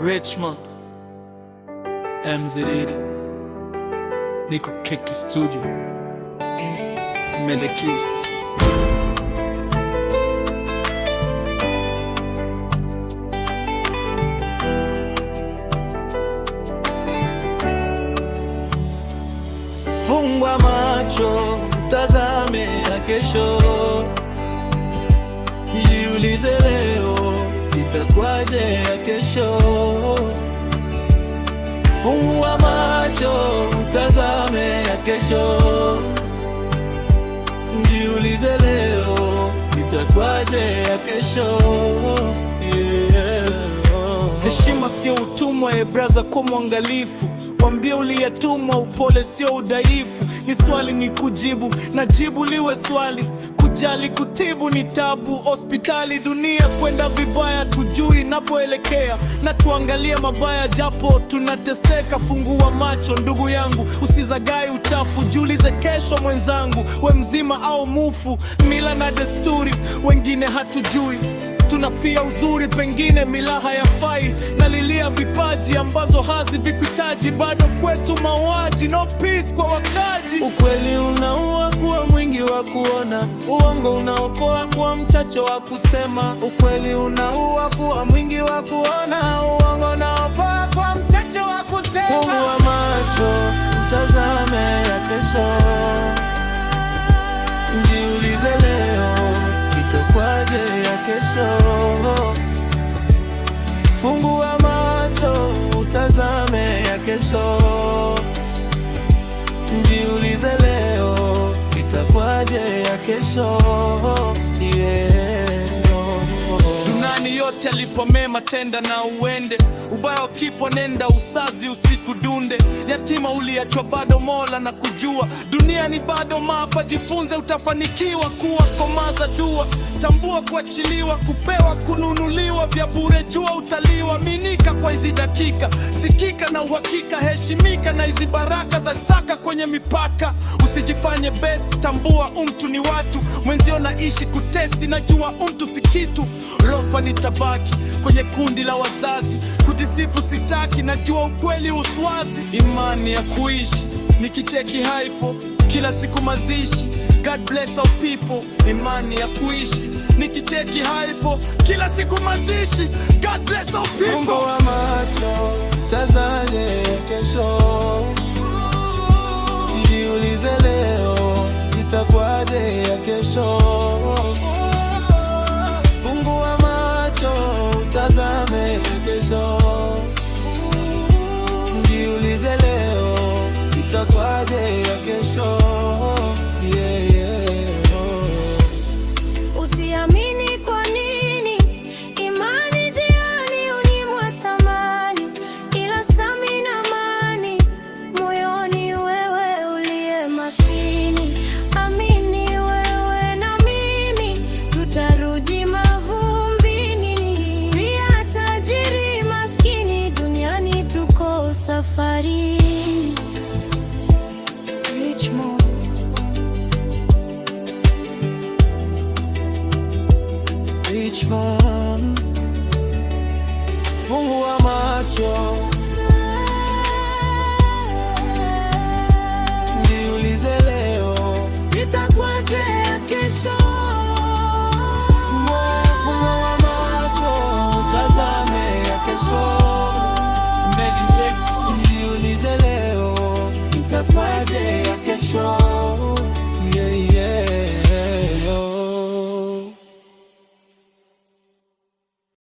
Richmond, MZ80, niko Keki Studio, Medekis. Fungua macho, tazame ya kesho, jiulize leo itakwaje ya kesho. Fungua macho, tazame ya kesho, jiulize leo itakwaje ya kesho. Heshima sio utumwa, braza, kwa mwangalifu. Wambie uliyetumwa, upole sio udhaifu. Ni swali ni kujibu, na jibu liwe swali. Kujali kutibu ni tabu. Hospitali dunia kwenda vibaya, tujui napoelekea, na tuangalie mabaya japo tunateseka. Fungua macho ndugu yangu, usizagai uchafu. Jiulize kesho mwenzangu, we mzima au mufu. Mila na desturi wengine hatujui, tunafia uzuri, pengine mila hayafai. Nalilia vipaji ambazo hazivikuhitaji, bado kwetu mauaji. No peace kwa wakaji. Ukweli unaua kuwa mwingi wa kuona, uongo unaokoa kuwa mchache wa kusema. Ukweli unaua kuwa mwingi wa kuona, uongo unaokoa kuwa mchache wa kusema. Fungua macho, utazame ya kesho, jiulize leo itakwaje ya kesho. Fungua macho, utazame ya kesho, jiulize leo itakwaje ya kesho. Duniani yote alipo mema, tenda na uende. Ubaya ukipo nenda, usazi usiku dunde. Yatima uliachwa, bado Mola na kujua. Dunia ni bado maafa, jifunze utafanikiwa. Kuwa komaza dua, tambua kuachiliwa, kupewa kununuliwa. Vya bure jua utaliwa. Minika kwa hizi dakika, sikika na uhakika. Heshimika na hizi baraka za saka kwenye mipaka. Usijifanye best, tambua umtu ni watu. Mwenzio naishi kutesti, najua umtu si kitu. Rofa nitabaki kwenye kundi la wazazi. Kujisifu sitaki, najua ukweli uswazi. Imani ya kuishi nikicheki haipo, kila siku mazishi. God bless our people. Imani ya kuishi nikicheki haipo, kila siku mazishi. God bless our people. Fungua macho, tazame kesho, jiulize leo itakwaje ya kesho. Fungua macho, tazame kesho, jiulize leo itakwaje ya kesho. Usiamini kwa nini imani jiani unyimwa thamani, ila sami na amani moyoni wewe uliye maskini. Amini wewe na mimi tutarudi mavumbini. Pia tajiri maskini, duniani tuko safari. Richmond. Richmond, fungua macho, jiulize leo itakwaje ya kesho. Fungua macho, tazame ya kesho. Medekis, jiulize leo itakwaje ya kesho.